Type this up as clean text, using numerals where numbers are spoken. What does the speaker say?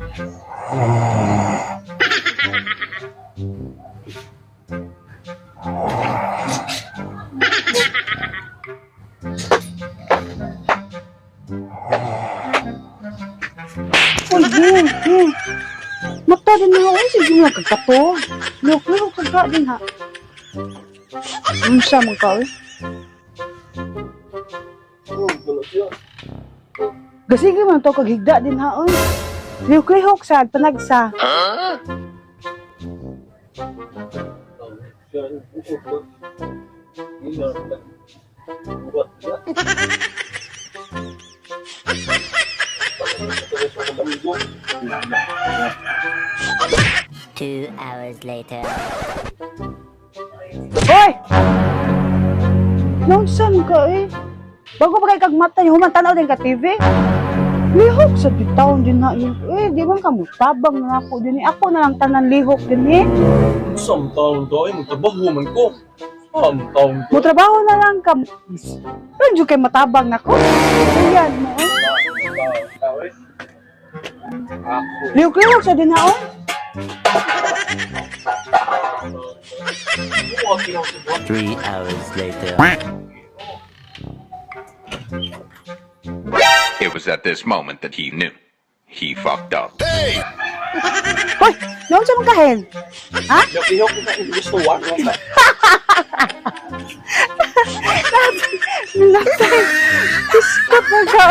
Uy, Gil. Mata din na ako. Sige nga kagkato. Lihok-lihok kagka din ha. Unsa mo ka, Gasige man to kaghigda din ha, oy. Lihok-lihok sad panagsa. Two hours later. Hoy! Nonsan ka Bago pa kay kagmata niyo, humantanaw din ka TV. Lihok sa bitawon din na yun. Di ba ka mo tabang na ako din Ako na lang tanan lihok din Samtaon to ay mutabaho man ko. Samtaon to. Mo trabaho na lang ka. Radyo kay matabang na ko. Ayan mo. Lihok-lihok sa din na 3 hours later. It was at this moment that he knew. He fucked up. Hoy! Noon sa mga kahen? Ha? Lihok na gusto wa. Latay! Iskot na ka!